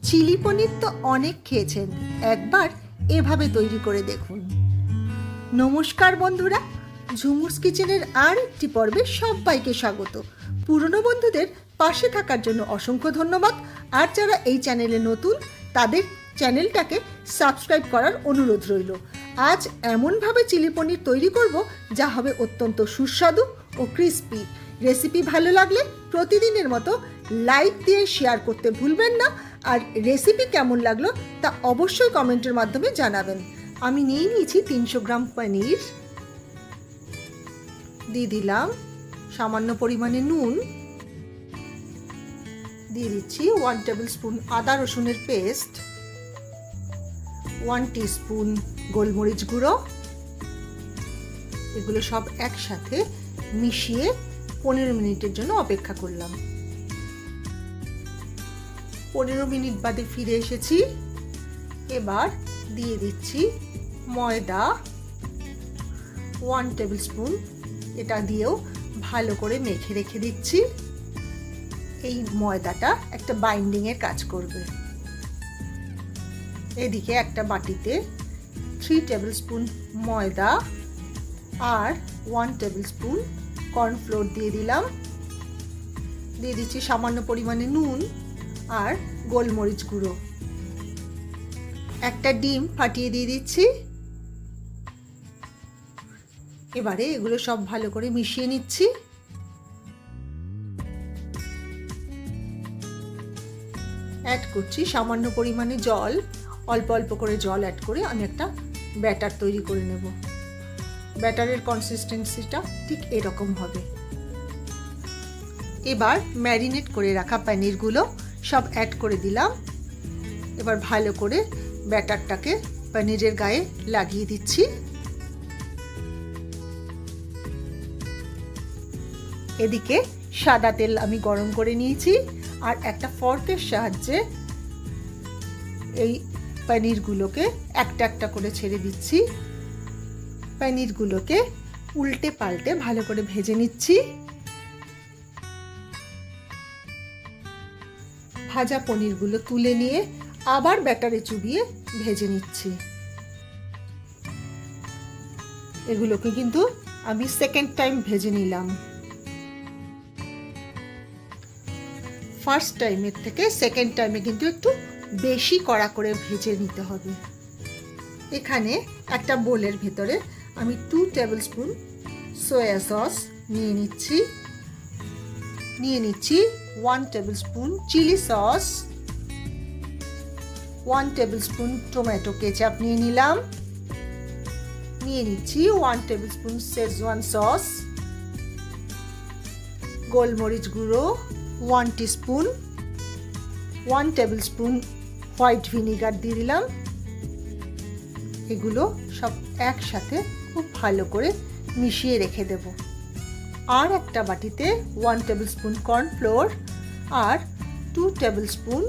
Chilli পনির তো অনেক খেয়েছেন, একবার এভাবে তৈরি করে দেখুন। নমস্কার বন্ধুরা, ঝুমুস কিচেনের আর একটি পর্বে সবাইকে স্বাগত। পুরনো বন্ধুদের পাশে থাকার জন্য অসংখ্য ধন্যবাদ। আর যারা এই চ্যানেলে নতুন, তাদের চ্যানেলটাকে সাবস্ক্রাইব করার অনুরোধ রইল। আজ এমনভাবে চিলি পনির তৈরি করব যা হবে অত্যন্ত সুস্বাদু ও ক্রিস্পি। রেসিপি ভালো লাগলে প্রতিদিনের মতো লাইক দিয়ে শেয়ার করতে ভুলবেন না। আর রেসিপি কেমন লাগলো তা অবশ্যই কমেন্টের মাধ্যমে জানাবেন। আমি নিয়ে নিয়েছি 300 গ্রাম পনির। দিয়ে দিলাম সামান্য পরিমাণে নুন, দিয়ে দিচ্ছি 1 টেবিল স্পুন আদা রসুনের পেস্ট, 1 টিস্পুন গোলমরিচ গুঁড়ো। এগুলো সব একসাথে মিশিয়ে 15 মিনিটের জন্য অপেক্ষা করলাম। 15 মিনিট বাদে ফিরে এসেছি। এবার দিয়ে দিচ্ছি ময়দা 1 টেবিল স্পুন। এটা দিয়েও ভালো করে মেখে রেখে দিচ্ছি। এই ময়দাটা একটা বাইন্ডিংয়ের কাজ করবে। এদিকে একটা বাটিতে 3 টেবিল স্পুন ময়দা আর 1 টেবিল স্পুন কর্নফ্লোর দিয়ে দিলাম। দিয়ে দিচ্ছি সামান্য পরিমাণে নুন আর গোলমরিচ গুঁড়ো। একটা ডিম ফাটিয়ে দিয়ে দিচ্ছি। এবারে এগুলো সব ভালো করে মিশিয়ে নিচ্ছি। অ্যাড করছি সামান্য পরিমাণে জল। অল্প অল্প করে জল অ্যাড করে আমি একটা ব্যাটার তৈরি করে নেব। ব্যাটারের কনসিস্টেন্সিটা ঠিক এরকম হবে। এবার ম্যারিনেট করে রাখা পনিরগুলো সব অ্যাড করে দিলাম। এবার ভালো করে ব্যাটারটাকে পনিরের গায়ে লাগিয়ে দিচ্ছি। এদিকে সাদা তেল আমি গরম করে নিয়েছি আর একটা ফর্কের সাহায্যে এই পনিরগুলোকে একটা একটা করে ছেড়ে দিচ্ছি। পনিরগুলোকে উল্টে পাল্টে ভালো করে ভেজে নিচ্ছি। ভাজা পনিরগুলো তুলে নিয়ে আবার ব্যাটারে চুবিয়ে ভেজে নিচ্ছি। এগুলোকে কিন্তু আমি সেকেন্ড টাইম ভেজে নিলাম। ফার্স্ট টাইমের থেকে সেকেন্ড টাইমে কিন্তু একটু বেশি কড়া করে ভেজে নিতে হবে। এখানে একটা বোলের ভেতরে আমি 2 টেবিল স্পুন সয়া সস নিয়ে নিচ্ছি 1 tablespoon chilli sauce, 1 tablespoon tomato ketchup নিয়ে নিলাম। নিয়ে নিচ্ছি 1 টেবিল স্পুন শেজওয়ান সস, গোলমরিচ গুঁড়ো 1 teaspoon, 1 table spoon white vinegar দিয়ে দিলাম। এগুলো সব একসাথে খুব ভালো করে মিশিয়ে রেখে দেব। আর একটা বাটিতে 1 টেবিল স্পুন কর্নফ্লোর আর 2 টেবিল স্পুন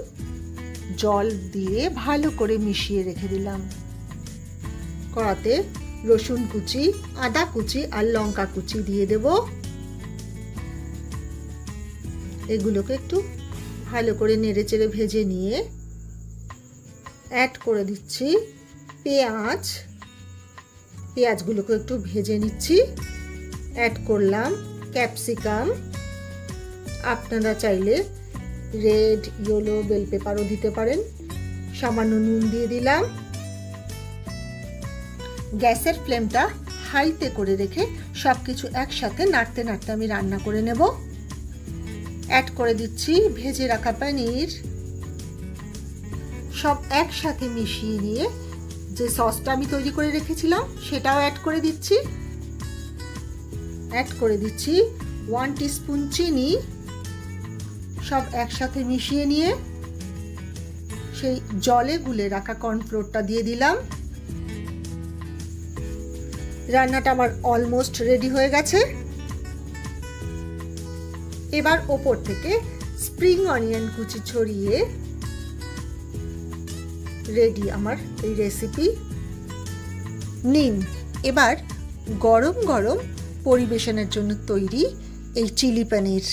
জল দিয়ে ভালো করে মিশিয়ে রেখে দিলাম। কড়াতে রসুন কুচি, আদা কুচি আর লঙ্কা কুচি দিয়ে দেব। এগুলোকে একটু ভালো করে নেড়েচেড়ে ভেজে নিয়ে অ্যাড করে দিচ্ছি পেঁয়াজগুলোকে একটু ভেজে নিচ্ছি। অ্যাড করলাম ক্যাপসিকাম। আপনারা চাইলে রেড, ইয়েলো বেল পেপারও দিতে পারেন। সামান্য নুন দিয়ে দিলাম। গ্যাসের ফ্লেমটা হাইতে করে রেখে সব কিছু একসাথে নাড়তে নাড়তে আমি রান্না করে নেব। অ্যাড করে দিচ্ছি ভেজে রাখা পনির। সব একসাথে মিশিয়ে নিয়ে যে সসটা আমি তৈরি করে রেখেছিলাম সেটাও অ্যাড করে দিচ্ছি। অ্যাড করে দিচ্ছি 1 টিস্পুন চিনি। সব একসাথে মিশিয়ে নিয়ে সেই জলে গুলে রাখা কর্নফ্লোরটা দিয়ে দিলাম। রান্নাটা আমার অলমোস্ট রেডি হয়ে গেছে। এবার ওপর থেকে স্প্রিং অনিয়ন কুচি ছড়িয়ে রেডি আমার এই রেসিপি। নিন, এবার গরম গরম পরিবেশনের জন্য তৈরি এই চিলি পনির।